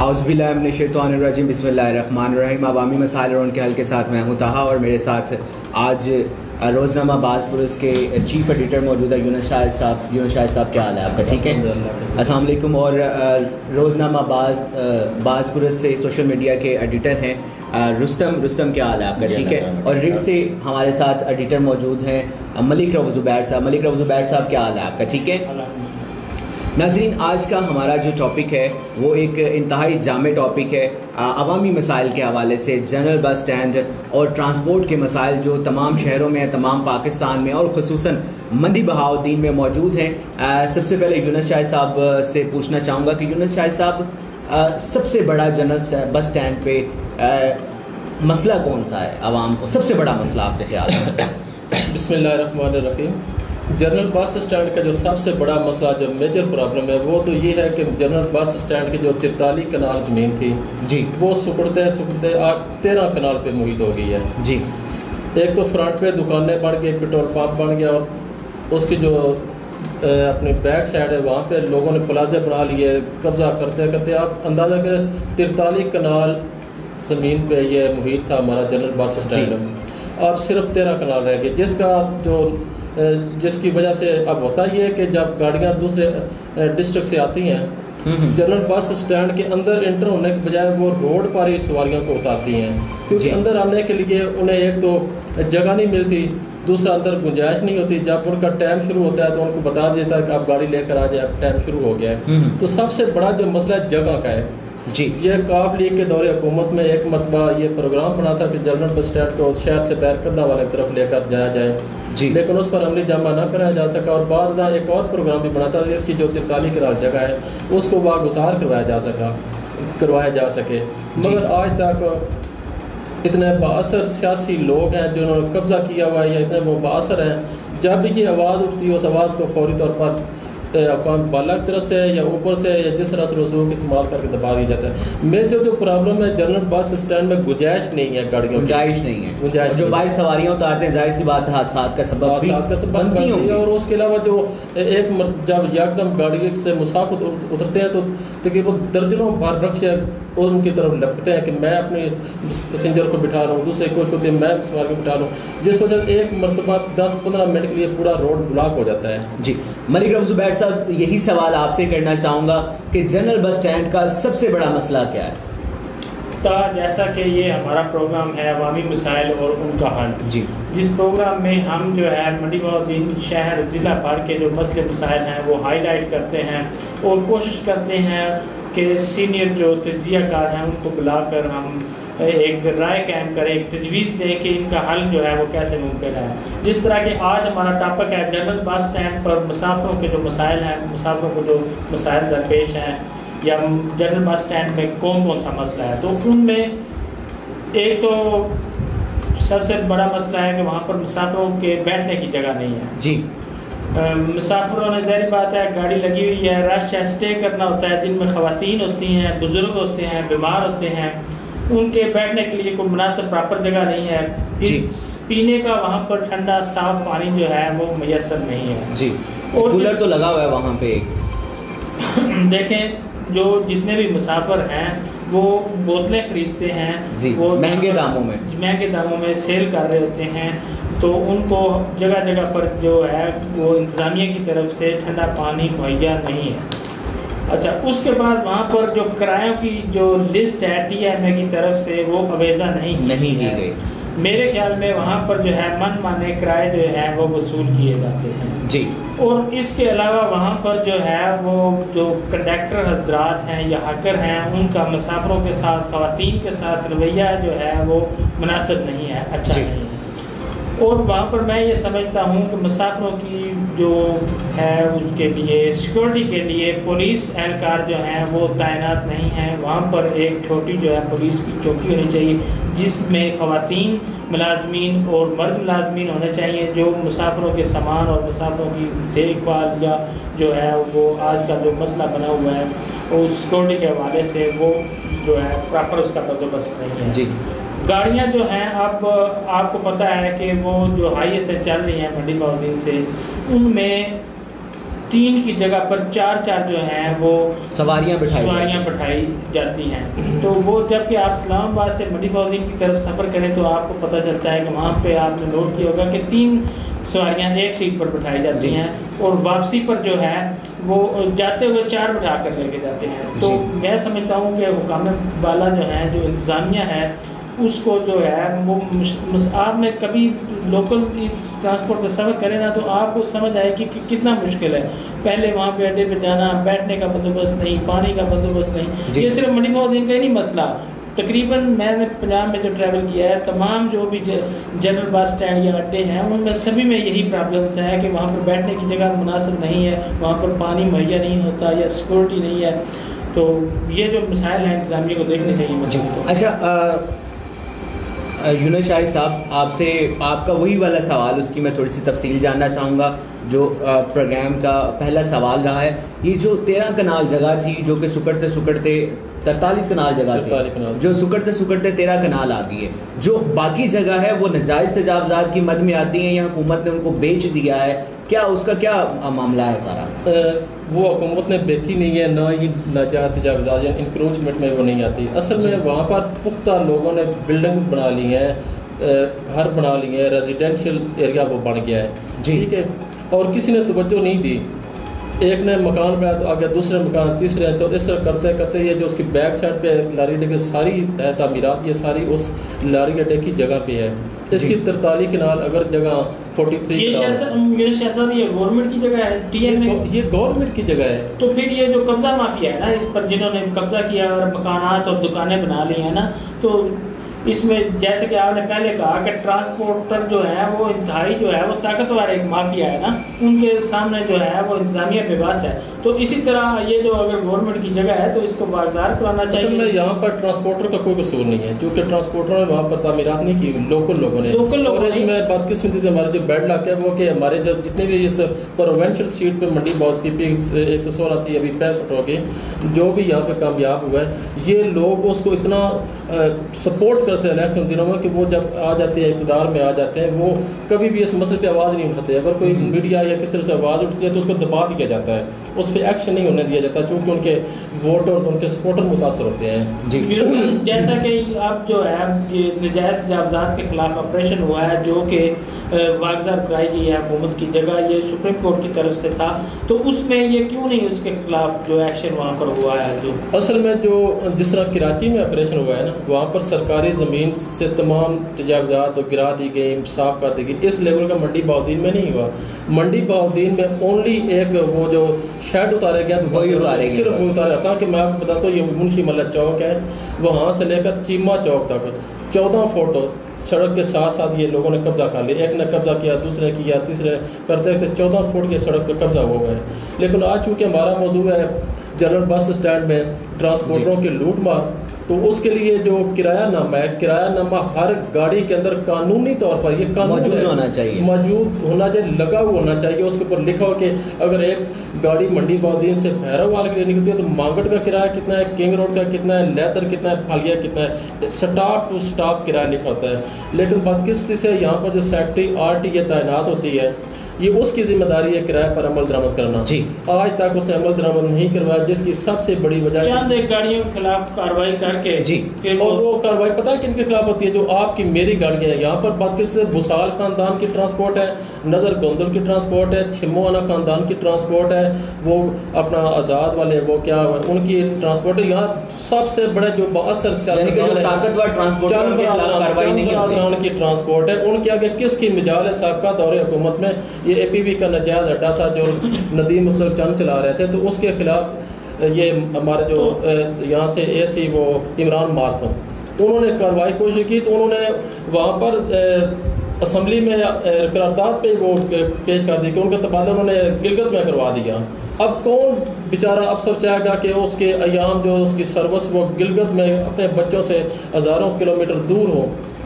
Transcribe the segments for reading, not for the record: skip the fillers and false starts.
اعوذ باللہ من الشیطان الرجیم، بسم اللہ الرحمن الرحیم۔ عوامی مسائل اور ان کے حل کے ساتھ میں ہوں طہا، اور میرے ساتھ آج روزنامہ باز پرس کے چیف ایڈیٹر موجود ہے یونس شاہد صاحب۔ یونس شاہد صاحب کیا حال ہے آپ کا؟ ٹھیک ہے، السلام علیکم۔ اور روزنامہ باز پرس سے سوشل میڈیا کے ایڈیٹر ہیں رستم کیا حال ہے آپ کا؟ ٹھیک ہے۔ اور ریڈ سے ہمارے ساتھ ایڈیٹر موجود ہیں ملک رؤف زبیر صاحب کیا حال ہے آپ کا؟ ٹھیک ہے۔ ناظرین، آج کا ہمارا جو ٹاپک ہے وہ ایک انتہائی جامع ٹاپک ہے عوامی مسائل کے حوالے سے۔ جنرل بس سٹینڈ اور ٹرانسپورٹ کے مسائل جو تمام شہروں میں، تمام پاکستان میں اور خصوصاً مندی بہاؤالدین میں موجود ہیں۔ سب سے پہلے یونس شاہد صاحب سے پوچھنا چاہوں گا کہ یونس شاہد صاحب، سب سے بڑا جنرل بس سٹینڈ پہ مسئلہ کون سا ہے عوام کو؟ سب سے بڑا مسئلہ آپ کے خیال میں؟ بسم اللہ الرحمن الرحیم۔ جنرل بس اسٹینڈ کا جو سب سے بڑا مسئلہ، جو میجر پرابلم ہے، وہ تو یہ ہے کہ جنرل بس اسٹینڈ کی جو 43 کنال زمین تھی جی، وہ سکڑتے آج 13 کنال پہ محیط ہو گئی ہے جی۔ ایک تو فرنٹ پہ دکانیں بن گئی، پیٹرول پمپ بن گیا، اور اس کی جو اپنی بیک سائڈ ہے وہاں پہ لوگوں نے پلازے بنا لیے، قبضہ کرتے کرتے آپ اندازہ کریں 43 کنال زمین پہ یہ محیط تھا ہمارا جنرل بس اسٹینڈ۔ اب صرف 13 کنال رہ گئے، جس کی وجہ سے اب ہوتا یہ ہے کہ جب گاڑیاں دوسرے ڈسٹرکٹ سے آتی ہیں جنرل بس اسٹینڈ کے اندر انٹر ہونے کے بجائے وہ روڈ پر ہی سواریوں کو اتارتی ہیں، کیونکہ اندر آنے کے لیے انہیں ایک تو جگہ نہیں ملتی، دوسرا اندر گنجائش نہیں ہوتی۔ جب ان کا ٹائم شروع ہوتا ہے تو ان کو بتا دیتا ہے کہ آپ گاڑی لے کر آ جائیں، اب ٹائم شروع ہو گیا ہے۔ تو سب سے بڑا جو مسئلہ جگہ کا ہے جی، یہ کاف لیگ کے دور حکومت میں ایک مرتبہ یہ پروگرام بنا تھا کہ جنرل بس اسٹینڈ کو شہر سے باہر کردہ والے طرف لے کر جایا جائے جی، لیکن اس پر عملی جامہ نہ کرایا جا سکا، اور بعد میں ایک اور پروگرام بھی بنا تھا اس کی جو 43 کنال جگہ ہے اس کو واگزار کروایا جا سکے، مگر آج تک اتنے بااثر سیاسی لوگ ہیں جنہوں نے قبضہ کیا ہوا ہے یا اتنے وہ بااثر ہیں، جب بھی یہ آواز اٹھتی ہے اس آواز کو فوری طور پر اقوام بالا کی طرف سے یا اوپر سے یا جس طرح سے رسوخ کا استعمال کر کے دبا دیا جاتا ہے۔ میجر جو پرابلم ہے جنرل بس اسٹینڈ میں گنجائش نہیں ہے، گاڑیوں کی گنجائش نہیں ہے، جو باہر سواریاں اتارتے ہیں ظاہر سی بات ہے حادثات کا سبب بنتی ہے۔ اور اس کے علاوہ جو ایک جب یکدم گاڑی سے مسافر اترتے ہیں تو تقریباً درجنوں بار رکشے اور ان کی طرف لپکتے ہیں کہ میں اپنے پیسنجر کو بٹھا رہا ہوں، دوسرے کوچ کو میں سوار کو بٹھا رہا ہوں، جس وجہ سے ایک مرتبہ 10-15 منٹ کے لیے پورا روڈ بلاک ہو جاتا ہے۔ جی، ملک رؤف زبیر صاحب، یہی سوال آپ سے کرنا چاہوں گا کہ جنرل بس اسٹینڈ کا سب سے بڑا مسئلہ کیا ہے؟ جیسا کہ یہ ہمارا پروگرام ہے عوامی مسائل اور ان کا حل، جی، جس پروگرام میں ہم جو ہے منڈی بہاؤالدین شہر ضلع بھر کے جو مسئلے مسائل ہیں وہ ہائی لائٹ کرتے ہیں اور کوشش کرتے ہیں کہ سینئر جو تجزیہ کار ہیں ان کو بلا کر ہم ایک رائے قائم کریں، ایک تجویز دیں کہ ان کا حل جو ہے وہ کیسے ممکن ہے۔ جس طرح کہ آج ہمارا ٹاپک ہے جنرل بس اسٹینڈ پر مسافروں کے جو مسائل ہیں، مسافروں کو جو مسائل درپیش ہیں یا جنرل بس اسٹینڈ میں کون کون سا مسئلہ ہے، تو ان میں ایک تو سب سے بڑا مسئلہ ہے کہ وہاں پر مسافروں کے بیٹھنے کی جگہ نہیں ہے۔ جی، مسافروں نے ظاہر بات ہے گاڑی لگی ہوئی ہے، رش ہے، اسٹے کرنا ہوتا ہے، جن میں خواتین ہوتی ہیں، بزرگ ہوتے ہیں، بیمار ہوتے ہیں، ان کے بیٹھنے کے لیے کوئی مناسب پراپر جگہ نہیں ہے۔ پینے کا وہاں پر ٹھنڈا صاف پانی جو ہے وہ میسر نہیں ہے۔ جی، اور کولر تو لگا ہوا ہے وہاں پہ۔ دیکھیں جو جتنے بھی مسافر ہیں وہ بوتلیں خریدتے ہیں، وہ مہنگے داموں میں سیل کر رہے ہوتے ہیں، تو ان کو جگہ جگہ پر جو ہے وہ انتظامیہ کی طرف سے ٹھنڈا پانی مہیا نہیں ہے۔ اچھا، اس کے بعد وہاں پر جو کرایوں کی جو لسٹ ہے ٹی ایم اے کی طرف سے وہ اویزہ نہیں کی گئی۔ میرے خیال میں وہاں پر جو ہے من مانے کرائے جو ہے وہ وصول کیے جاتے ہیں۔ جی، اور اس کے علاوہ وہاں پر جو ہے وہ جو کنڈکٹر حضرات ہیں یا ہاکر ہیں ان کا مسافروں کے ساتھ، خواتین کے ساتھ رویہ جو ہے وہ مناسب نہیں ہے، اچھا نہیں ہے۔ اور وہاں پر میں یہ سمجھتا ہوں کہ مسافروں کی جو ہے اس کے لیے سیکورٹی کے لیے پولیس اہلکار جو ہیں وہ تعینات نہیں ہیں۔ وہاں پر ایک چھوٹی جو ہے پولیس کی چوکی ہونی چاہیے جس میں خواتین ملازمین اور مرد ملازمین ہونے چاہیے جو مسافروں کے سامان اور مسافروں کی دیکھ بھال یا جو ہے وہ آج کا جو مسئلہ بنا ہوا ہے اس سیکورٹی کے حوالے سے وہ جو ہے پراپر اس کا بندوبست نہیں ہے۔ جی، گاڑیاں جو ہیں اب آپ کو پتہ ہے کہ وہ جو ہائی سے چل رہی ہیں منڈی بہاؤالدین سے، ان میں 3 کی جگہ پر 4 جو ہیں وہ سواریاں بٹھائی جاتی ہیں. تو وہ جب کہ آپ اسلام آباد سے منڈی بہاؤدین کی طرف سفر کریں تو آپ کو پتہ چلتا ہے کہ وہاں پہ آپ نے نوٹ کیا ہوگا کہ 3 سواریاں ایک سیٹ پر بٹھائی جاتی ہیں اور واپسی پر جو ہے وہ جاتے ہوئے 4 بٹھا کر لے کے جاتے ہیں. تو میں سمجھتا ہوں کہ حکام بالا جو ہیں, جو انتظامیہ ہے, اس کو جو ہے وہ آپ نے کبھی لوکل اس ٹرانسپورٹ پہ سفر کرے نا تو آپ کو سمجھ آئے کہ کتنا مشکل ہے. پہلے وہاں پہ اڈے پہ جانا, بیٹھنے کا بندوبست نہیں, پانی کا بندوبست نہیں. یہ صرف منڈی بہاؤدین کا ہی نہیں مسئلہ, تقریباً میں نے پنجاب میں جو ٹریول کیا ہے تمام جو بھی جنرل بس اسٹینڈ یا اڈے ہیں ان میں سبھی میں یہی پرابلمس ہیں کہ وہاں پر بیٹھنے کی جگہ مناسب نہیں ہے, وہاں پر پانی مہیا نہیں ہوتا یا سیکورٹی نہیں ہے. تو یہ جو مسائل ہیں انتظامیہ کو دیکھنے چاہیے. اچھا یونس شاہد صاحب, آپ سے آپ کا وہی والا سوال, اس کی میں تھوڑی سی تفصیل جاننا چاہوں گا جو پروگرام کا پہلا سوال رہا ہے. یہ جو 13 کنال جگہ تھی جو کہ سکڑتے 43 کنال جگہ تھی, جو سکڑتے 13 کنال آ گئی ہے, جو باقی جگہ ہے وہ نجائز تجاوزات کی مد میں آتی ہیں یا حکومت نے ان کو بیچ دیا ہے, کیا اس کا کیا معاملہ ہے سارا؟ وہ حکومت نے بیچی نہیں ہے, نہ ہی ناجائز تجاوزات یا انکروچمنٹ میں وہ نہیں آتی. اصل میں وہاں پر پختہ لوگوں نے بلڈنگ بنا لی ہیں, گھر بنا لیے ہیں, ریزیڈینشیل ایریا وہ بن گیا ہے. ٹھیک ہے, اور کسی نے توجہ نہیں دی. ایک نے مکان بنایا تو آگے دوسرے مکان, تیسرے, تو اس طرح کرتے کرتے یہ جو اس کی بیک سائڈ پہ لاری اڈے کی ساری تعمیرات یہ ساری اس لاری اڈے کی جگہ پہ ہے. اس کی 43 کنال اگر جگہ 43 یہ گورنمنٹ کی جگہ ہے, ٹی ایم یہ گورنمنٹ کی جگہ ہے. تو پھر یہ جو قبضہ مافیا ہے نا, اس پر جنہوں نے قبضہ کیا اور مکانات اور دکانیں بنا لی ہیں نا, تو اس میں جیسے کہ آپ نے پہلے کہا کہ ٹرانسپورٹر جو ہے وہ انتہائی جو ہے وہ طاقتور ایک مافیا ہے نا, ان کے سامنے جو ہے وہ انتظامیہ بے بس ہے. تو اسی طرح یہ جو اگر گورنمنٹ کی جگہ ہے تو اس کو بازار کرانا چاہیے. اصل میں یہاں پر ٹرانسپورٹر کا کوئی قصور نہیں ہے, کیونکہ ٹرانسپورٹر نے وہاں پر تعمیرات نہیں کی, لوکل لوگوں نے. اور اس میں بدقسمتی سے ہمارے جو بیڈ لاک ہے وہ کہ ہمارے جو جتنے بھی اس پروونشل سیٹ پہ منڈی بہت PP 116 تھی, ابھی 65 ہو گئی, جو بھی یہاں پہ کامیاب ہوا ہے, یہ لوگ اس کو اتنا سپورٹ کرتے ہیں الیکشن دنوں میں کہ وہ جب آ جاتے ہیں اقتدار میں آ جاتے ہیں وہ کبھی بھی اس مسئلے پہ آواز نہیں اٹھاتے. اگر کوئی میڈیا یا کس طرح سے آواز اٹھتی ہے تو اس کو دبا دیا جاتا ہے, اس پہ ایکشن نہیں ہونے دیا جاتا, چونکہ ان کے ووٹرز ان کے سپورٹر متاثر ہوتے ہیں. جی جیسا کہ اب جو ہے یہ نجائز تجاوزات کے خلاف آپریشن ہوا ہے جو کہ واگزار کرائی گئی ہے حکومت کی جگہ, یہ سپریم کورٹ کی طرف سے تھا, تو اس میں یہ کیوں نہیں اس کے خلاف جو ایکشن وہاں پر ہوا ہے؟ جو اصل میں جو جس طرح کراچی میں آپریشن ہوا ہے نا, وہاں پر سرکاری زمین سے تمام تجاوزات اور گرا دی گئی, صاف کر دی گئی. اس لیول کا منڈی بہاؤدین میں نہیں ہوا. منڈی بہاؤدین میں اونلی ایک وہ جو شیڈ اتارا گیا صرف اتارا تھا کہ میں آپ کو بتاتا ہوں, یہ منشی ملک چوک ہے, وہاں سے لے کر چیمہ چوک تک 14 فٹ سڑک کے ساتھ ساتھ یہ لوگوں نے قبضہ کر لیا. ایک نے قبضہ کیا, دوسرے نے کیا, تیسرے کرتے کرتے 14 فٹ کی سڑک پہ قبضہ ہو گئے. لیکن آج چونکہ ہمارا موضوع ہے جنرل بس اسٹینڈ میں ٹرانسپورٹروں کی لوٹ مار, تو اس کے لیے جو کرایہ نامہ ہے, کرایہ نامہ ہر گاڑی کے اندر قانونی طور پر یہ قانون موجود ہونا چاہیے, لگا ہوا ہونا چاہیے. اس کے اوپر لکھا ہو کہ اگر ایک گاڑی منڈی بہاؤدین سے بھیروال کے لیے نکلتی ہے تو مانگٹ کا کرایہ کتنا ہے, کنگ روڈ کا کتنا ہے, لیتر کتنا ہے, پھالیا کتنا ہے, سٹاپ ٹو سٹاپ کرایہ لکھا ہوتا ہے. لیکن بدقسمتی سے یہاں پر جو سیکٹری RT یہ تعینات ہوتی ہے, یہ اس کی ذمہ داری ہے کرایہ پر عمل درآمد کرنا. جی آج تک اس نے عمل درآمد نہیں کروایا, جس کی سب سے بڑی وجہ چند ایک گاڑیوں کے خلاف کارروائی کر کے. جی اور وہ کارروائی پتہ ہے کن کے خلاف ہوتی ہے؟ جو آپ کی میری گاڑیاں ہیں. یہاں پر بدقسمتی سے بسال خاندان کی ٹرانسپورٹ ہے, نظر گوندل کی ٹرانسپورٹ ہے, چھموانا خاندان کی ٹرانسپورٹ ہے, وہ اپنا آزاد والے وہ کیا ان کی ٹرانسپورٹ ہے. یہاں سب سے بڑے جو باثر سیاستدان کی ٹرانسپورٹ ہے, ان کے آگے کس کی مجال ہے؟ سابقہ دور حکومت میں یہ APV کا نجائز اڈا تھا جو ندیم افضل چند چلا رہے تھے, تو اس کے خلاف یہ ہمارے جو یہاں سے AC وہ عمران مارتھوں, انہوں نے کارروائی کوشش کی, تو انہوں نے وہاں پر اسمبلی میں قرارداد پہ وہ پیش کر دی کہ ان کا تبادلہ انہوں نے گلگت میں کروا دیا. اب کون بیچارہ افسر چاہے گا کہ اس کے ایام جو اس کی سروس وہ گلگت میں اپنے بچوں سے ہزاروں کلومیٹر دور ہو.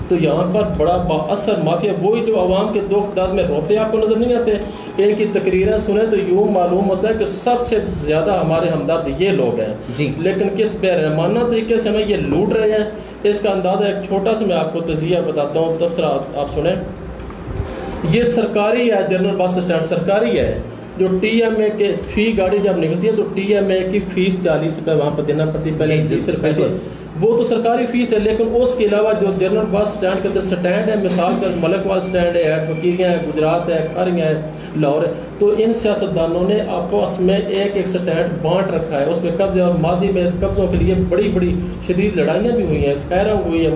تو یہاں پر بڑا باثر مافیا, وہی جو عوام کے دکھ درد میں روتے آپ کو نظر نہیں آتے, ان کی تقریریں سنیں تو یوں معلوم ہوتا ہے کہ سب سے زیادہ ہمارے ہمدرد یہ لوگ ہیں. جی لیکن کس بے رحمانہ طریقے سے ہمیں یہ لوٹ رہے ہیں, اس کا اندازہ ایک چھوٹا سا میں آپ کو تجزیہ بتاتا ہوں, تبصرہ آپ سنیں. یہ سرکاری ہے, جنرل بس اسٹینڈ سرکاری ہے, جو ٹی ایم اے کے فی گاڑی جب نکلتی ہے تو ٹی ایم اے کی فیس 40 روپے وہاں پہ دینا پڑتی ہے، پہلے 20 روپے تھی، وہ تو سرکاری فیس ہے، لیکن اس کے علاوہ جو جنرل بس اسٹینڈ کے اندر سٹینڈ ہے، مثال کر ملک وال اسٹینڈ ہے، فقیریاں ہے، گجرات ہے، کھاریاں ہے، لاہور ہے، تو ان سیاستدانوں نے آپس میں ایک ایک سٹینڈ بانٹ رکھا ہے، اس پہ قبضے، اور ماضی میں قبضوں کے لیے بڑی بڑی شدید لڑائیاں بھی ہوئی ہیں، فائرنگ ہوئی ہے،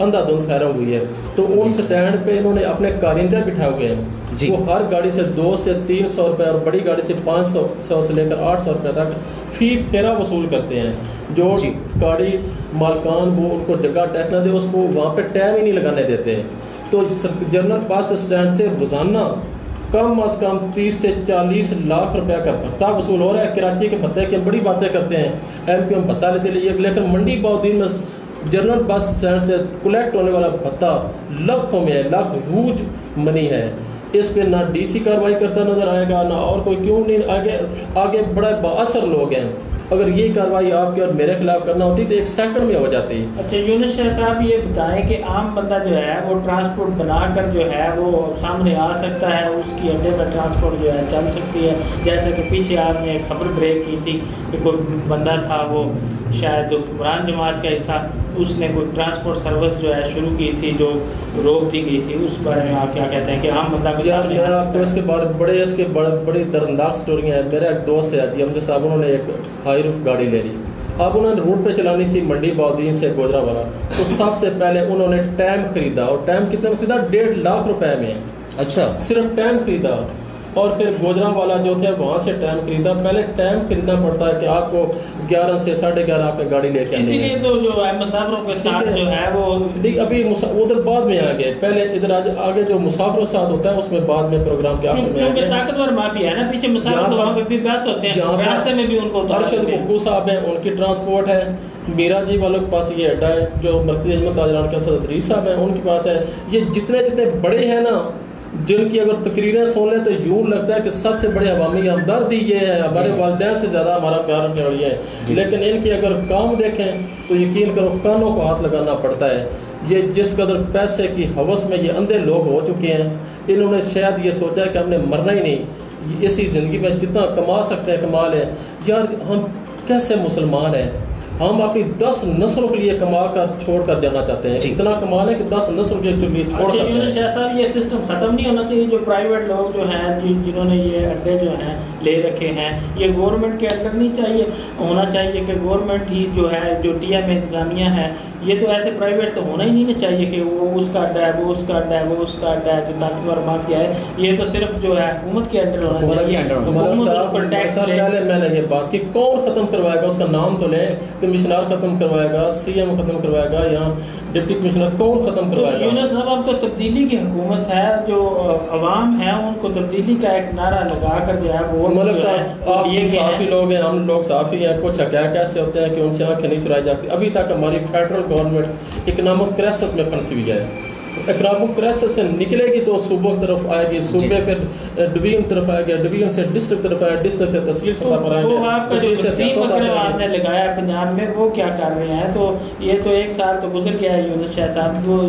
اندھا دھند فائرنگ ہوئی ہے، تو ان سٹینڈ پہ انہوں نے اپنے کارندے بٹھائے ہوئے ہیں، وہ ہر گاڑی سے 200 سے 300 روپے اور بڑی گاڑی سے 500 سے لے کر 800 روپے تک فی پھیرا وصول کرتے ہیں، جو گاڑی مالکان وہ ان کو جگہ ٹیکس نہ دے اس کو وہاں پہ ٹائم ہی نہیں لگانے دیتے، تو جنرل بس اسٹینڈ سے روزانہ کم از کم 30 سے 40 لاکھ روپے کا بھتہ وصول ہو رہا ہے۔ کراچی کے بھتے کی ہم بڑی باتیں کرتے ہیں، ایم کیو ایم بھتہ لیتے لیے، لیکن منڈی باؤدین میں جنرل بس اسٹینڈ سے کلیکٹ ہونے والا بھتہ لاکھوں میں ہے، لاکھ ہیوج منی ہے، اس پہ نہ ڈی سی کارروائی کرتا نظر آئے گا، نہ اور کوئی، کیوں نہیں، آگے بڑے بااثر لوگ ہیں، اگر یہ کارروائی آپ کے اور میرے خلاف کرنا ہوتی تو 1 سیکنڈ میں ہو جاتی۔ اچھا یونس شاہ صاحب یہ بتائیں کہ عام بندہ جو ہے وہ ٹرانسپورٹ بنا کر جو ہے وہ سامنے آ سکتا ہے، اس کی اڈے پر ٹرانسپورٹ جو ہے چل سکتی ہے، جیسے کہ پیچھے آپ نے خبر بریک کی تھی کہ کوئی بندہ تھا، وہ شاید حکمران جماعت کا ہی تھا، اس نے کوئی ٹرانسپورٹ سروس جو ہے شروع کی تھی جو روک دی گئی تھی، اس بارے میں آپ کیا کہتے ہیں کہ عام بندہ کو یار میں آپ کو اس کے بارے بڑی دردناک سٹوریاں ہیں۔ میرا ایک دوست ہے جی امجد صاحب، انہوں نے ایک ہائی روف گاڑی لے لی، اب انہوں نے روڈ پہ چلانی سی منڈی باؤدین سے گوجرا والا، تو سب سے پہلے انہوں نے ٹائم خریدا، اور ٹائم کتنا خریدا؟ 1.5 لاکھ روپے میں، اچھا صرف ٹائم خریدا، اور پھر گوجرا والا جو تھا وہاں سے ٹائم خریدا۔ پہلے ٹائم خریدنا پڑتا ہے کہ آپ کو 11 سے 11:30 آپ نے گاڑی لے کے آنی ہے، اسی لیے تو جو ہے مسافروں کے ساتھ جو ہے وہ ابھی ادھر بعد میں آ گئے، پہلے ادھر آگے جو مسافروں کے ساتھ ہوتا ہے اس میں بعد میں پروگرام کے آخر میں، کیونکہ طاقتور مافیا ہے نا پیچھے مسافر، وہاں پہ بھی بس ہوتے ہیں، راستے میں بھی ان کو ارشد بکو صاحب ہیں، ان کی ٹرانسپورٹ ہے، میرا جی والوں کے پاس یہ اڈا ہے، جو مرکزی اجمت تاجران کے صدر ادریس صاحب ہیں ان کے پاس ہے، یہ جتنے بڑے ہیں نا، جن کی اگر تقریریں سن لیں تو یوں لگتا ہے کہ سب سے بڑے عوامی ہمدرد یہ ہے، ہمارے والدین سے زیادہ ہمارا پیار رکھنے والی ہے، لیکن ان کی اگر کام دیکھیں تو یقین کرو کانوں کو ہاتھ لگانا پڑتا ہے۔ یہ جس قدر پیسے کی ہوس میں یہ اندھے لوگ ہو چکے ہیں، انہوں نے شاید یہ سوچا ہے کہ ہم نے مرنا ہی نہیں، اسی زندگی میں جتنا کما سکتے ہیں کما لیں۔ یار ہم کیسے مسلمان ہیں، ہم اپنی 10 نسلوں کے لیے کما کر چھوڑ کر جانا چاہتے ہیں، اتنا کما لیں کہ 10 نسلوں کے لیے چھوڑ کر یونس شاہ صاحب یہ سسٹم ختم نہیں ہونا چاہیے، جو پرائیویٹ لوگ جو ہیں جنہوں نے یہ اڈے جو ہیں لے رکھے ہیں، یہ گورنمنٹ کے انڈر نہیں چاہیے ہونا چاہیے کہ گورنمنٹ ہی جو ہے جو ٹی ایم انتظامیہ ہے، یہ تو ایسے پرائیویٹ تو ہونا ہی نہیں چاہیے کہ وہ اس کا اڈا ہے، وہ اس کا اڈا ہے، وہ اس کا اڈا ہے، جو طاقتور مافیا ہے، یہ تو صرف جو ہے حکومت کے انڈر ہونا چاہیے۔ حکومت اس پر ٹیکس لے۔ پہلے میں نے یہ بات کی، کون ختم کروائے گا، اس کا نام تو لیں، کمشنر ختم کروائے گا، سی ایم ختم کروائے گا، یا ڈپٹی کمشنر، کون ختم کروائے گا؟ یونس صاحب اب تو تبدیلی کی حکومت ہے، جو عوام ہے ان کو تبدیلی کا ایک نعرہ لگا کر جو ہے وہ ملک صاحب آپ صحافی لوگ ہیں، ہم لوگ صحافی ہیں، کچھ حقائق ایسے ہوتے ہیں کہ ان سے آنکھیں نہیں چرائی جاتی۔ ابھی تک ہماری فیڈرل گورنمنٹ اکنامک کرائسس میں پھنسی ہوئی ہے، اکنامک کرائسس سے نکلے گی تو صوبوں کی طرف آئے گی، صوبے پھر ڈویژن طرف آئے گی، ڈویژن سے ڈسٹرکٹ طرف آئے گی، ڈسٹرکٹ سے تحصیل سطح پر آئے گی، وہ آپ تحصیل سے آپ نے لگایا پنجاب میں، وہ کیا کر رہے ہیں؟ تو یہ تو 1 سال تو گزر گیا ہے یونس شاہ صاحب، وہ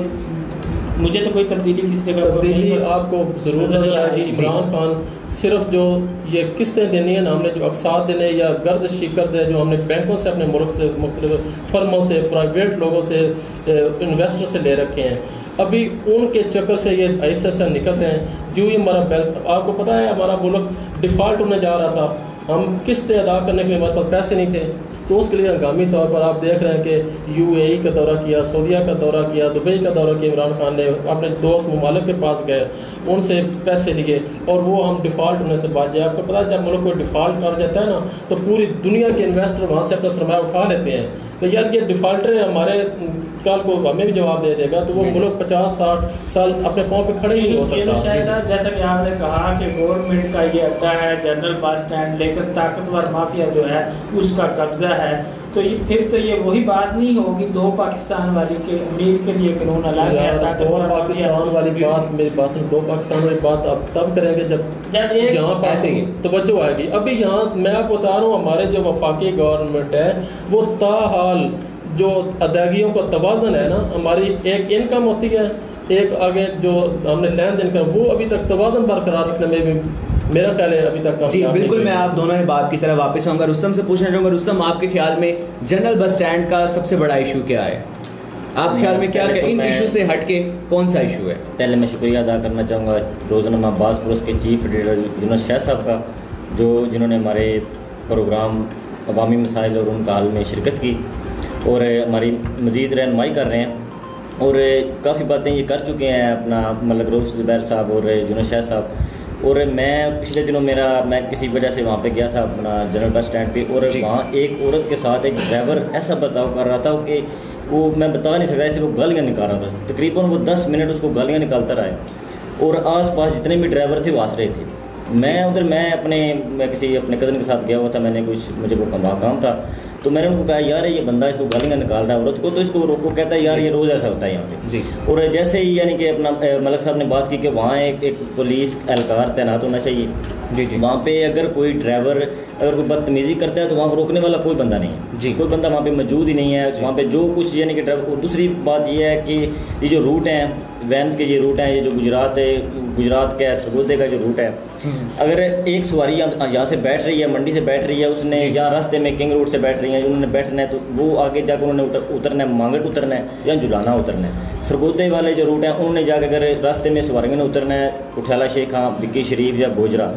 مجھے تو کوئی تبدیلی کسی جگہ تبدیلی آپ کو ضرور نظر آئے گی۔ عمران خان صرف جو یہ قسطیں دینی ہیں نا، ہم نے جو اقساط دینے یا گردشی قرض ہے جو ہم نے بینکوں سے اپنے ملک سے مختلف فرموں سے پرائیویٹ لوگوں سے انویسٹر سے لے رکھے ہیں، ابھی ان کے چکر سے یہ ایسے سے نکل رہے ہیں۔ جو ہی ہمارا بینک، آپ کو پتہ ہے ہمارا ملک ڈیفالٹ ہونے جا رہا تھا، ہم قسطیں ادا کرنے کے لیے ہمارے پاس پیسے نہیں تھے، تو اس کے لیے ہنگامی طور پر آپ دیکھ رہے ہیں کہ UAE کا دورہ کیا، سعودیہ کا دورہ کیا، دبئی کا دورہ کیا، عمران خان نے اپنے دوست ممالک کے پاس گئے، ان سے پیسے لیے، اور وہ ہم ڈیفالٹ ہونے سے بچ جائے۔ آپ کو پتہ ہے جب ملک کو ڈیفالٹ کر جاتا ہے نا تو پوری دنیا کے انویسٹر وہاں سے اپنا سرمایہ اٹھا لیتے ہیں، تو یار یہ ڈیفالٹر ہمارے کل کو ہمیں بھی جواب دے دے گا، تو وہ ملک 50-60 سال اپنے پاؤں پہ کھڑے ہی نہیں ہو سکتا۔ جیسا کہ آپ نے کہا کہ گورنمنٹ کا یہ اڈا ہے جنرل بس اسٹینڈ، لیکن طاقتور مافیا جو ہے اس کا قبضہ ہے، تو پھر تو یہ وہی بات نہیں ہوگی 2 پاکستان والی کے امیر کے لیے قانون الگ ہے۔ 2 پاکستان والی بات، میری بات سن، 2 پاکستان والی بات آپ تب کریں گے جب یہاں پر توجہ آئے گی۔ ابھی یہاں میں آپ کو بتا رہا ہوں، ہمارے جو وفاقی گورنمنٹ ہے وہ تاحال جو ادائیگیوں کا توازن ہے نا، ہماری ایک انکم ہوتی ہے، ایک آگے جو ہم نے لین دین کر، وہ ابھی تک توازن برقرار رکھنے میں بھی میرا خیال ہے ابھی تک جی بالکل. میں آپ دونوں احباب کی طرف واپس آؤں گا. رستم سے پوچھنا چاہوں گا, رستم آپ کے خیال میں جنرل بس اسٹینڈ کا سب سے بڑا ایشو کیا ہے؟ آپ خیال میں کیا ان ایشو سے ہٹ کے کون سا ایشو ہے؟ پہلے میں شکریہ ادا کرنا چاہوں گا روزنامہ باز پرس کے چیف ایڈیٹر یونس شاہ صاحب کا, جنہوں نے ہمارے پروگرام عوامی مسائل اور ان کا حل میں شرکت کی اور ہماری مزید رہنمائی کر رہے ہیں, اور کافی باتیں یہ کر چکے ہیں اپنا ملک روز زبیر صاحب اور یونس شاہ صاحب. اور میں پچھلے دنوں میں کسی وجہ سے وہاں پہ گیا تھا اپنا جنرل بس اسٹینڈ پہ, اور وہاں ایک عورت کے ساتھ ایک ڈرائیور ایسا برتاؤ کر رہا تھا کہ وہ میں بتا نہیں سکتا, ایسے وہ گالیاں نکال رہا تھا. تقریباً وہ 10 منٹ اس کو گالیاں نکالتا رہا ہے, اور آس پاس جتنے بھی ڈرائیور تھے وہ ہنس رہے تھے. میں کسی اپنے کزن کے ساتھ گیا ہوا تھا, میں نے مجھے وہ وہاں کام تھا, تو میں نے ان کو کہا یار یہ بندہ اس کو گالیاں نکال رہا ہے عورت کو, تو اس کو روکو. کہتا ہے یار یہ روز ایسا ہوتا ہے یہاں پہ. جی. اور جیسے ہی یعنی کہ اپنا ملک صاحب نے بات کی کہ وہاں ایک پولیس اہلکار تعینات ہونا چاہیے. جی. وہاں پہ اگر کوئی ڈرائیور اگر کوئی بدتمیزی کرتا ہے تو وہاں روکنے والا کوئی بندہ نہیں ہے. جی. کوئی بندہ وہاں پہ موجود ہی نہیں ہے. وہاں پہ جو کچھ یعنی کہ ڈرائیور. دوسری بات یہ ہے کہ یہ جو روٹ ہیں وینس کے, یہ روٹ ہیں, یہ جو گجرات کا سرگودے کا جو روٹ ہے, اگر ایک سواری یہاں سے بیٹھ رہی ہے, منڈی سے بیٹھ رہی ہے, اس نے یا راستے میں کنگ روڈ سے بیٹھ رہی ہیں, انہوں نے بیٹھنا ہے تو وہ آگے جا کے انہوں نے اترنا ہے, مانگٹ اترنا ہے یا جلانا اترنا ہے. سرگودے والے جو روٹ ہیں انہوں نے جا کے اگر راستے میں سواریوں نے اترنا ہے اٹھالا شیخ خان, بکی شریف یا گوجرا,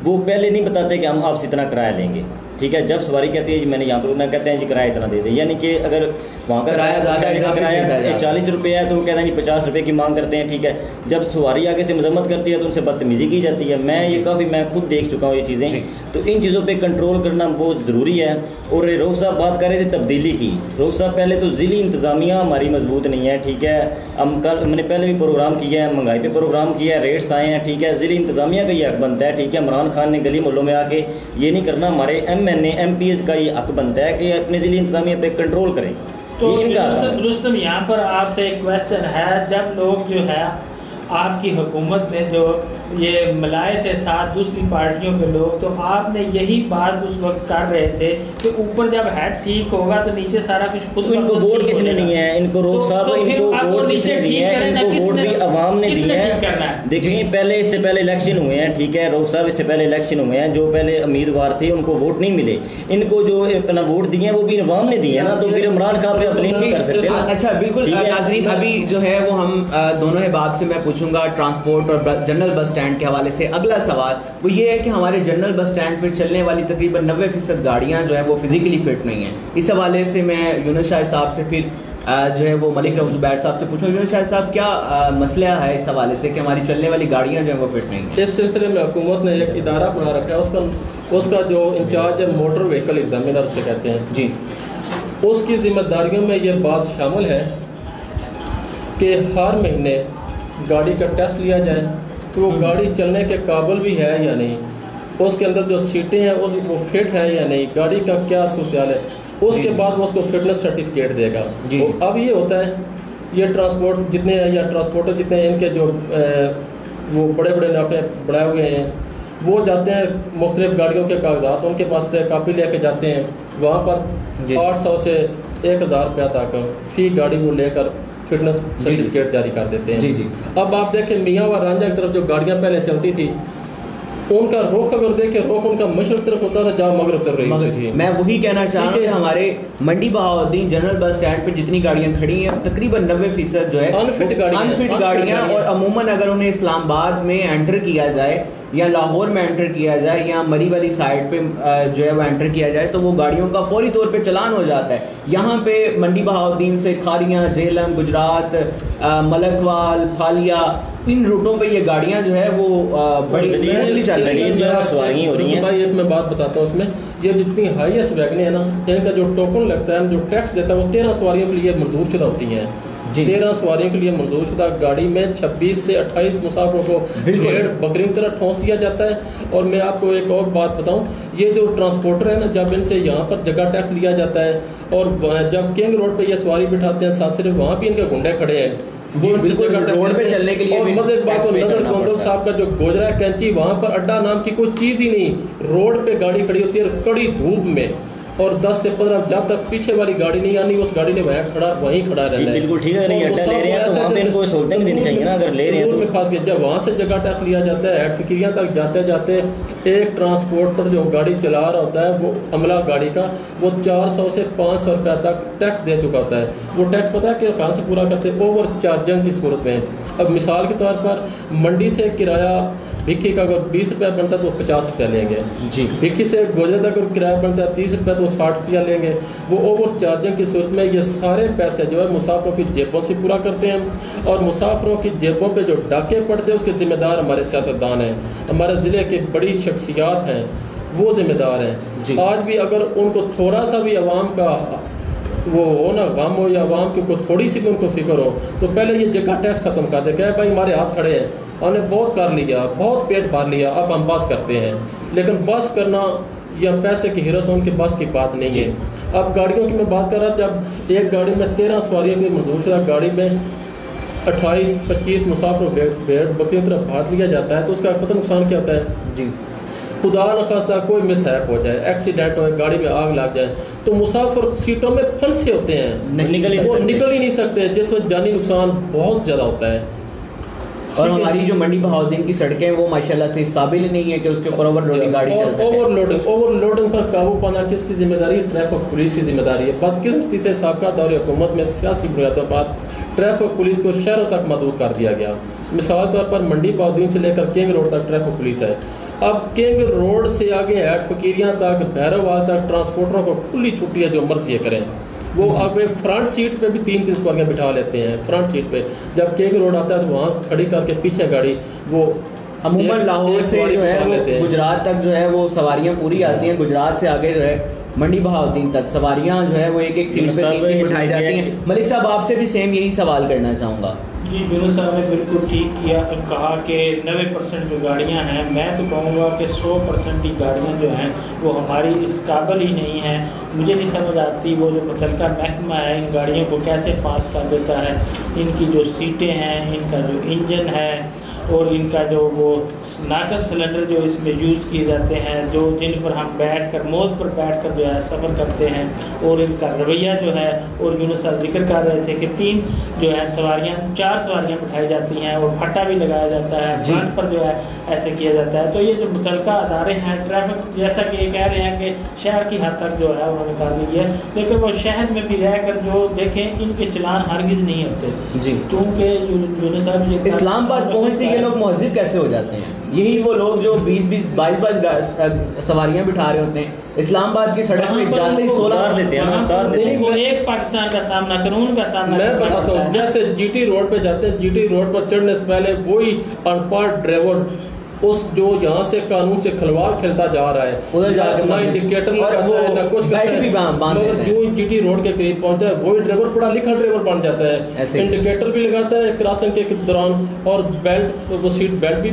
وہ پہلے نہیں بتاتے کہ ہم آپ سے اتنا کرایہ لیں گے. ٹھیک ہے, جب سواری کہتی ہے جی میں نے یہاں پر رکنا, کہتے ہیں جی کرایہ اتنا دے دیں. یعنی کہ اگر وہاں کا کرایہ 40 روپے ہے تو وہ کہتے ہیں جی 50 روپے کی مانگ کرتے ہیں. ٹھیک ہے, جب سواری آگے سے مذمت کرتی ہے تو ان سے بدتمیزی کی جاتی ہے. میں خود دیکھ چکا ہوں یہ چیزیں, تو ان چیزوں پہ کنٹرول کرنا بہت ضروری ہے. اور روف صاحب بات کر رہے تھے تبدیلی کی. روف صاحب پہلے تو ضلعی انتظامیہ ہماری مضبوط نہیں ہے. ٹھیک ہے, ہم نے پہلے بھی پروگرام کیا ہے, مہنگائی پہ پروگرام کیا ہے, ریٹس آئے ہیں. ٹھیک ہے, ضلعی انتظامیہ کا یہ حق بنتا ہے. ٹھیک ہے, عمران خان نے گلی محلوں میں آ کے یہ نہیں کرنا, ہمارے MNA MPs کا یہ حق بنتا ہے کہ اپنے ضلعی انتظامیہ پہ کنٹرول کریں. تو درستم یہاں پر آپ سے ایک کویسچن ہے, جب لوگ جو ہے آپ کی حکومت میں جو یہ ملائے تھے ساتھ دوسری پارٹیوں کے لوگ, تو آپ نے یہی بات اس وقت کر رہے تھے کہ اوپر جب ہیڈ ٹھیک ہوگا تو نیچے سارا کچھ خود. ان کو ووٹ کس نے نہیں ہے, ان کو روف صاحب ان کو ووٹ کس نے دیے ہیں, ان کو ووٹ بھی عوام نے دیے ہیں. دیکھیں پہلے اس سے پہلے الیکشن ہوئے ہیں. ٹھیک ہے, روف صاحب اس سے پہلے الیکشن ہوئے ہیں, جو پہلے امیدوار تھے ان کو ووٹ نہیں ملے. ان کو جو اپنا ووٹ دیے ہیں وہ بھی عوام نے دیے ہیں نا, تو پھر عمران خان پہ اپنے نہیں کر سکتے. اچھا بالکل ناظرین, ابھی جو ہے وہ ہم دونوں احباب سے میں پوچھوں گا ٹرانسپورٹ اور جنرل بس اسٹینڈ کے حوالے سے. اگلا سوال وہ یہ ہے کہ ہمارے جنرل بس اسٹینڈ پہ چلنے والی تقریباً 90% گاڑیاں جو ہیں وہ فزیکلی فٹ نہیں ہیں. اس حوالے سے میں یونس شاہ صاحب سے پھر جو ہے وہ ملک روز زبیر صاحب سے پوچھوں. یونس شاہ صاحب کیا مسئلہ ہے اس حوالے سے کہ ہماری چلنے والی گاڑیاں جو ہیں وہ فٹ نہیں ہیں؟ اس سلسلے میں حکومت نے ایک ادارہ بنا رکھا ہے, اس کا جو انچارج ہے موٹر وہیکل ایگزامینر سے کہتے ہیں. جی. اس کی ذمہ داریوں میں یہ بات شامل ہے کہ ہر مہینے گاڑی کا ٹیسٹ لیا جائے کہ وہ گاڑی چلنے کے قابل بھی ہے یا نہیں, اس کے اندر جو سیٹیں ہیں وہ فٹ ہیں یا نہیں, گاڑی کا کیا صورتحال ہے. اس کے بعد وہ اس کو فٹنس سرٹیفکیٹ دے گا. اب یہ ہوتا ہے یہ ٹرانسپورٹ جتنے ہیں یا ٹرانسپورٹر جتنے ہیں, ان کے جو وہ بڑے بڑے ناپے بڑھائے ہوئے ہیں, وہ جاتے ہیں مختلف گاڑیوں کے کاغذات ان کے پاس کاپی لے کے جاتے ہیں, وہاں پر 800 سے 1000 روپیہ تک فی گاڑی وہ لے کر فٹنس سرٹیفکیٹ جاری کر دیتے ہیں. اب آپ دیکھیں میاں و رانجھا کی طرف جو گاڑیاں پہلے چلتی تھی ان کا رخ اگر دیکھیں, رخ ان کا مشرق طرف ہوتا تھا جہاں مغرب طرف رہی تھی. میں وہی کہنا چاہ رہا ہوں کہ ہمارے منڈی بہاؤدین جنرل بس اسٹینڈ پہ جتنی گاڑیاں کھڑی ہیں تقریباً 90% جو ہے انفٹ گاڑیاں, اور عموماً اگر انہیں اسلام آباد میں انٹر کیا جائے یا لاہور میں انٹر کیا جائے یا مری والی سائڈ پہ جو ہے وہ انٹر کیا جائے تو وہ گاڑیوں کا فوری طور پہ چلان ہو جاتا ہے. یہاں پہ منڈی بہاؤدین سے کھاریاں, جہلم, گجرات, ملک وال, پھالیا, ان روٹوں پہ یہ گاڑیاں جو ہے وہ بڑی اسموتھلی چل رہی ہیں. سواری ہو رہی ہیں. بھائی ایک میں بات بتاتا ہوں, اس میں یہ جتنی ہائیسٹ ویگنیں ہیں نا, ان کا جو ٹوکن لگتا ہے, جو ٹیکس دیتا ہے وہ 13 سواریوں کے لیے منظور شدہ ہوتی ہیں. 13 سواریوں کے لیے منظور شدہ گاڑی میں 26 سے 28 مسافروں کو بھیڑ بکری کی طرح ٹھونس دیا جاتا ہے. اور میں آپ کو ایک اور بات بتاؤں, یہ جو ٹرانسپورٹر ہے نا, جب ان سے یہاں پر جگہ ٹیکس لیا جاتا ہے اور جب کنگ روڈ پہ یہ سواری بٹھاتے ہیں ساتھ صرف وہاں بھی ان کے گنڈے کھڑے ہیں, وہ روڈ پہ چلنے کے لیے. اور مزید بات کو نظر گوندل صاحب کا جو گوجرا کینچی, وہاں پر اڈا نام کی کوئی چیز ہی نہیں, روڈ پہ گاڑی کھڑی ہوتی ہے کڑی دھوپ میں, اور 10 سے 15 جب تک پیچھے والی گاڑی نہیں آنی اس گاڑی نے وہیں کھڑا رہنا ہے. بالکل ٹھیک ہے. نہیں اڈا لے رہے ہیں تو وہاں پہ ان کو سہولتیں بھی دینی چاہیے نا. اگر لے رہے ہیں میں خاص کر جب وہاں سے جگہ ٹیکس لیا جاتا ہے ہیڈ فکریاں تک جاتے جاتے ایک ٹرانسپورٹر جو گاڑی چلا رہا ہوتا ہے وہ عملہ گاڑی کا وہ 400 سے 500 روپے تک ٹیکس دے چکا ہوتا ہے. وہ ٹیکس پتہ ہے کہ کہاں سے پورا کرتے ہیں؟ اوور چارجنگ کی صورت میں. اب مثال کے طور پر منڈی سے کرایہ بھکی کا اگر 20 روپیہ بنتا ہے تو وہ 50 روپیہ لیں گے. جی بھکی سے گوجر تک اگر کرایہ بنتا ہے 30 روپیہ تو وہ 60 روپیہ لیں گے. وہ اوور چارجنگ کی صورت میں یہ سارے پیسے جو ہے مسافروں کی جیبوں سے پورا کرتے ہیں اور مسافروں کی جیبوں پہ جو ڈاکے پڑتے ہیں اس کے ذمہ دار ہمارے سیاستدان ہیں, ہمارے ضلع کی بڑی شخصیات ہیں, وہ ذمہ دار ہیں. آج بھی اگر ان کو تھوڑا سا بھی عوام کا وہ ہو نا غم ہو یا عوام کی کوئی تھوڑی سی بھی ان کو فکر ہو تو پہلے یہ جگہ ٹیکس ختم کر دے. کہ بھائی ہمارے ہاتھ کھڑے ہیں, ہم نے بہت کر لیا, بہت پیٹ بھر لیا, اب ہم بس کرتے ہیں. لیکن بس کرنا یا پیسے کی ہرس ان کے بس کی بات نہیں ہے. اب گاڑیوں کی میں بات کر رہا, جب ایک گاڑی میں 13 سواریوں کی منظور شدہ گاڑی میں 28-25 مسافر بھیڑ بکریوں کی طرف بھاگ لیا جاتا ہے تو اس کا پتہ نقصان کیا ہوتا ہے؟ جی خدا نخواستہ کوئی مس ہیپ ہو جائے, ایکسیڈنٹ ہو, گاڑی میں آگ لگ جائے تو مسافر سیٹوں میں پھنسے ہوتے ہیں, وہ نکل ہی نہیں سکتے, جس وقت جانی نقصان بہت زیادہ ہوتا ہے. اور ہماری جو منڈی بہاؤدین کی سڑکیں وہ ماشاءاللہ سے اس قابل نہیں ہے کہ اس کے اوپر اوور لوڈنگ گاڑی چل سکے. اوور لوڈنگ پر قابو پانا کس کی ذمہ داری ہے؟ ٹریفک پولیس کی ذمہ داری ہے. بدقسمتی سے سابقہ دور حکومت میں سیاسی بنیادوں پر ٹریفک پولیس کو شہروں تک محدود کر دیا گیا. مثال طور پر منڈی بہاؤدین سے لے کر کنگ روڈ تک ٹریفک پولیس ہے. اب کنگ روڈ سے آگے ہیڈ فقیریاں تک, بھیروال تک ٹرانسپورٹروں کو کھلی چھٹی ہے, جو مرضی کریں. وہ آگے فرنٹ سیٹ پہ بھی 3-3 سواریاں بٹھا لیتے ہیں فرنٹ سیٹ پہ. جب کنگ روڈ آتا ہے تو وہاں کھڑی کر کے پیچھے گاڑی وہ عموماً لاہور سے جو ہے وہ گجرات تک جو ہے وہ سواریاں پوری آتی ہیں. گجرات سے آگے جو ہے منڈی بہاؤدین تک سواریاں جو ہے وہ ایک سیٹ پہ 3 بٹھائی جاتی ہیں. ملک صاحب آپ سے بھی سیم یہی سوال کرنا چاہوں گا. جی یونس صاحب نے بالکل ٹھیک کیا, کہا کہ 90% جو گاڑیاں ہیں, میں تو کہوں گا کہ 100% کی گاڑیاں جو ہیں وہ ہماری اس قابل ہی نہیں ہیں. مجھے نہیں سمجھ آتی وہ جو متعلقہ محکمہ ہے ان گاڑیوں کو کیسے پاس کر دیتا ہے. ان کی جو سیٹیں ہیں, ان کا جو انجن ہے اور ان کا جو وہ ناقص سلنڈر جو اس میں یوز کیے جاتے ہیں, جو جن پر ہم بیٹھ کر موت پر بیٹھ کر جو ہے سفر کرتے ہیں, اور ان کا رویہ جو ہے, اور یونس صاحب ذکر کر رہے تھے کہ 3 جو ہے سواریاں 4 سواریاں بٹھائی جاتی ہیں اور پھٹا بھی لگایا جاتا ہے, فرنٹ پر جو ہے ایسے کیا جاتا ہے. تو یہ جو متعلقہ ادارے ہیں ٹریفک, جیسا کہ یہ کہہ رہے ہیں کہ شہر کی حد تک جو ہے انہوں نے کر دی ہے, لیکن وہ شہر میں بھی رہ کر جو دیکھیں ان کے چلان ہرگز نہیں ہوتے. جی کیونکہ یونس صاحب یہ اسلام آباد پہنچتے یہ لوگ مہذب کیسے ہو جاتے ہیں؟ یہی وہ لوگ جو 20-22 سواریاں بٹھا رہے ہوتے ہیں اسلام آباد کی سڑک پہ جاتے ہی 16 دیتے ہیں. وہ ایک پاکستان کا سامنا, قانون کا سامنا. میں بتاتا ہوں, جیسے جی ٹی روڈ پہ جاتے ہیں, جی ٹی روڈ پر چڑھنے سے پہلے وہی ان پڑھ ڈرائیور اس جو یہاں سے قانون سے کھلواڑ کھیلتا جا رہا ہے, ادھر جا کے نہ انڈیکیٹر لگاتا ہے نہ کچھ کرتا ہے, مگر جو جی ٹی روڈ کے قریب پہنچتا ہے وہی ڈرائیور پڑھا لکھا ڈرائیور بن جاتا ہے. انڈیکیٹر بھی لگاتا ہے کراسنگ کے دوران اور بیلٹ, وہ سیٹ بیلٹ بھی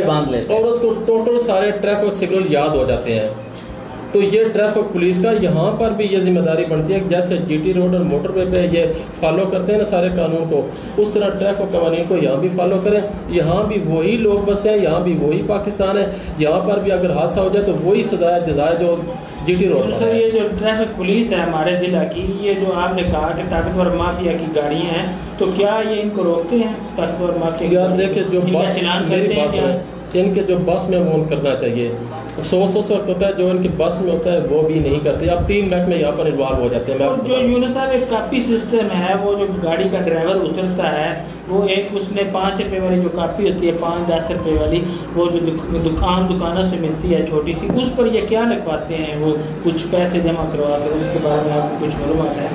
باندھ لیتا ہے اور اس کو ٹوٹل سارے ٹریفک سگنل یاد ہو جاتے ہیں. تو یہ ٹریفک پولیس کا یہاں پر بھی یہ ذمہ داری بنتی ہے کہ جیسے جی ٹی روڈ اور موٹر وے پہ یہ فالو کرتے ہیں نا سارے قانون کو, اس طرح ٹریفک قوانین کو یہاں بھی فالو کریں. یہاں بھی وہی لوگ بستے ہیں, یہاں بھی وہی پاکستان ہے, یہاں پر بھی اگر حادثہ ہو جائے تو وہی سزا جزائے جو جی ٹی روڈ پر ہے. یہ جو ٹریفک پولیس ہے ہمارے ضلع کی, یہ جو آپ نے کہا کہ طاقتور مافیا کی گاڑیاں ہیں, تو کیا یہ ان کو روکتے ہیں طاقتور مافیا؟ یار دیکھیں جو بس میری بات ہے ان کے جو بس میں وہ کرنا چاہیے, افسوس اس وقت ہوتا ہے جو ان کے بس میں ہوتا ہے وہ بھی نہیں کرتے. اب 3 محکمے یہاں پر انوالو ہو جاتے ہیں. اور جو یونس صاحب ایک کاپی سسٹم ہے, وہ جو گاڑی کا ڈرائیور اترتا ہے وہ ایک اس نے 5 روپے والی جو کاپی ہوتی ہے, 5-10 روپے والی, وہ جو عام دکانوں سے ملتی ہے چھوٹی سی, اس پر یہ کیا لکھواتے ہیں؟ وہ کچھ پیسے جمع کروا کر, اس کے بارے میں آپ کو کچھ معلومات ہے؟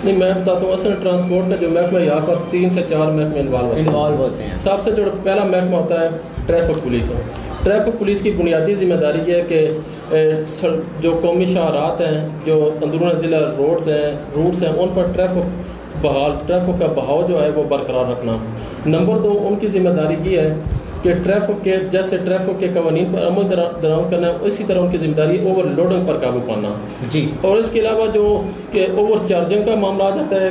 نہیں میں بتاتا ہوں, اصل ٹرانسپورٹ کا جو محکمہ یہاں پر 3 سے 4 محکمے انوالو ہوتے ہیں. سب سے جو پہلا محکمہ ہوتا ہے ٹریفک پولیس ہے. ٹریفک پولیس کی بنیادی ذمہ داری یہ ہے کہ جو قومی شاہراہات ہیں, جو اندرون ضلع روٹس ہیں ان پر ٹریفک کا بہاؤ جو ہے وہ برقرار رکھنا. نمبر 2 ان کی ذمہ داری یہ ہے کہ ٹریفک کے جیسے ٹریفک کے قوانین پر عمل درآمد کرنا ہے, اسی طرح ان کی ذمہ داری اوور لوڈنگ پر قابو پانا. جی اور اس کے علاوہ جو کہ اوور چارجنگ کا معاملہ آ جاتا ہے,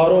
RO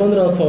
1500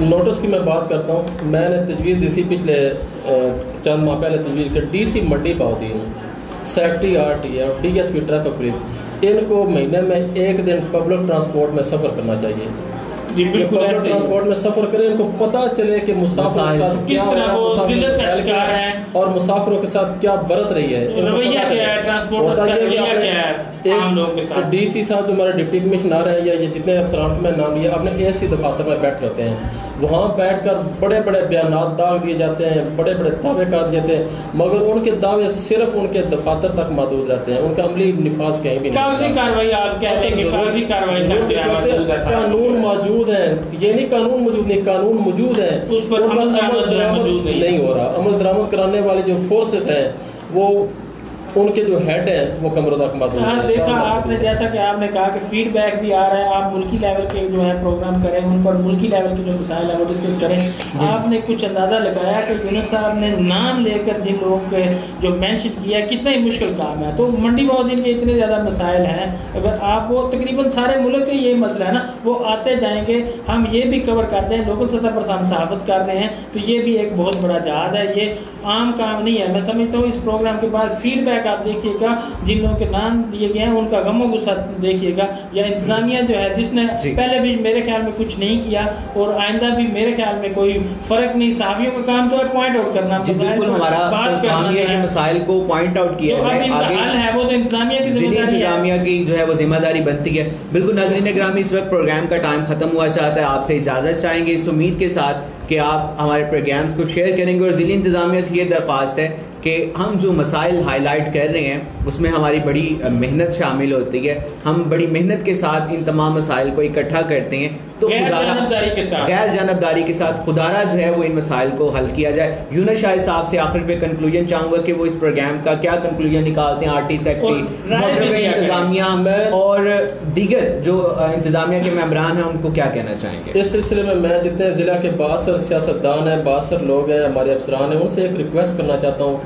نوٹس کی میں بات کرتا ہوں. میں نے تجویز دی تھی پچھلے چند ماہ پہلے تجویز کہ ڈی سی منڈی بہودین، سیکٹری RT اور DSP ٹریفک پولیس، ان کو مہینے میں ایک دن پبلک ٹرانسپورٹ میں سفر کرنا چاہیے. جی بالکل پبلک ٹرانسپورٹ میں سفر کریں، ان کو پتہ چلے کہ مسافروں کے ساتھ کیا ہو رہا ہے اور مسافروں کے ساتھ کیا برت رہی ہے، رویہ کیا ہے، ٹرانسپورٹ کا رویہ کیا ہے عام لوگوں کے ساتھ. DC صاحب جو ہمارے ڈپٹی کمشنر ہیں یا یہ جتنے افسران میں نام لیا، اپنے AC دفاتر میں بیٹھے ہوتے ہیں، وہاں بیٹھ کر بڑے بڑے بیانات داغ دیے جاتے ہیں، بڑے بڑے دعوے کر دیے جاتے ہیں، مگر ان کے دعوے صرف ان کے دفاتر تک محدود رہتے ہیں، ان کا عملی نفاذ کہیں بھی نہیں. کاغذی کارروائی آپ کہتے ہیں کہ کاغذی کارروائی قانون موجود ہے، یہ نہیں قانون موجود نہیں، قانون موجود ہے، اس پر عمل درآمد نہیں ہو رہا. عمل درآمد کرانے والے جو فورسز ہیں وہ ان کے جو ہیڈ ہیں وہ کمروں تک محدود ہیں. دیکھا آپ نے جیسا کہ آپ نے کہا کہ فیڈ بیک بھی آ رہا ہے، آپ ملکی لیول کے جو ہے پروگرام کریں، ان پر ملکی لیول کے جو مسائل ہیں وہ ڈسکس کریں. آپ نے کچھ اندازہ لگایا کہ یونس صاحب نے نام لے کر جن لوگوں کے جو مینشن کیا کتنا ہی مشکل کام ہے. تو منڈی بہودین کے اتنے زیادہ مسائل ہیں، اگر آپ وہ تقریباً سارے ملک کے یہ مسئلہ ہے نا، وہ آتے جائیں گے. ہم یہ بھی کور کرتے ہیں، لوکل سطح پر ہم صحافت کر رہے ہیں، تو یہ بھی ایک بہت بڑا جہاد ہے، یہ عام کام نہیں ہے. میں سمجھتا ہوں اس پروگرام کے بعد فیڈ بیک آپ دیکھیے گا، جن لوگوں کے نام دیے گئے ہیں ان کا غم و غصہ دیکھیے گا، یا انتظامیہ جو ہے جس نے پہلے بھی میرے خیال میں کچھ نہیں کیا اور آئندہ بھی میرے خیال میں کوئی فرق نہیں. صحافیوں کا کام تو ہے پوائنٹ آؤٹ کرنا، بالکل ہمارا کام یہ ہے مسائل کو پوائنٹ آؤٹ کیا جائے. حل ہے وہ تو انتظامیہ کی ذمہ داری ہے، انتظامیہ کی جو ہے وہ ذمہ داری بنتی ہے. بالکل ناظرین گرامی، اس وقت پروگرام کا ٹائم ختم ہوا چاہتا ہے، آپ سے اجازت چاہیں گے اس امید کے ساتھ کہ آپ ہمارے پروگرامز کو شیئر کریں گے. اور ضلعی انتظامیہ سے یہ درخواست ہے کہ ہم جو مسائل ہائی لائٹ کر رہے ہیں اس میں ہماری بڑی محنت شامل ہوتی ہے. ہم بڑی محنت کے ساتھ ان تمام مسائل کو اکٹھا کرتے ہیں، تو غیر جانبداری کے ساتھ خدارہ جو ہے وہ ان مسائل کو حل کیا جائے. یونس شاہد صاحب سے آخر پہ کنکلوژن چاہوں گا کہ وہ اس پروگرام کا کیا کنکلوژن نکالتے ہیں. RT سیکٹری، انتظامیہ اور دیگر جو انتظامیہ کے ممبران ہیں ان کو کیا کہنا چاہیں گے اس سلسلے میں؟ میں جتنے ضلع کے 62 سیاستدان ہیں، 62 لوگ ہیں، ہمارے افسران ہیں، ان سے ایک ریکویسٹ کرنا چاہتا ہوں،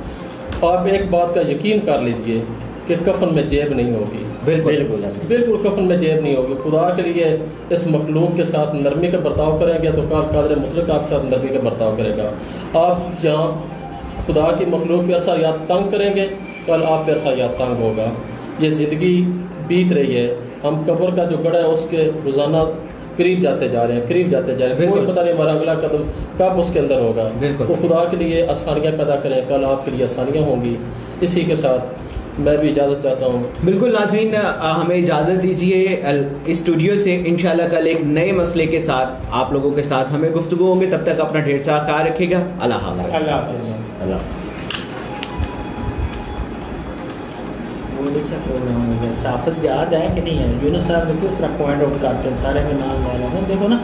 آپ ایک بات کا یقین کر لیجئے کہ کفن میں جیب نہیں ہوگی. بالکل کفن میں جیب نہیں ہوگی. خدا کے لیے اس مخلوق کے ساتھ نرمی کا برتاؤ کریں گے تو کل قادر مطلق آپ کے ساتھ نرمی کا برتاؤ کرے گا. آپ جہاں خدا کی مخلوق پہ عرصہ یاد تنگ کریں گے، کل آپ پہ عرصہ یاد تنگ ہوگا. یہ زندگی بیت رہی ہے، ہم قبر کا جو گڑھ ہے اس کے روزانہ قریب جاتے جا رہے ہیں، کوئی پتہ نہیں ہمارا اگلا قدم کب اس کے اندر ہوگا. تو خدا کے لیے آسانیاں پیدا کریں، کل آپ کے لیے آسانیاں ہوں گی. اسی کے ساتھ میں بھی اجازت چاہتا ہوں. بالکل ناظرین، ہمیں اجازت دیجیے اس اسٹوڈیو سے. انشاءاللہ کل ایک نئے مسئلے کے ساتھ آپ لوگوں کے ساتھ ہمیں گفتگو ہوں گے. تب تک اپنا ڈھیر سارا خیال رکھیے گا. اللہ حافظ. صحافت یاد ہے کہ نہیں ہے؟ یونس صاحب نے کس طرح پوائنٹ آؤٹ کرتے ہیں، سارے کے نام لے رہے ہیں. دیکھو نا،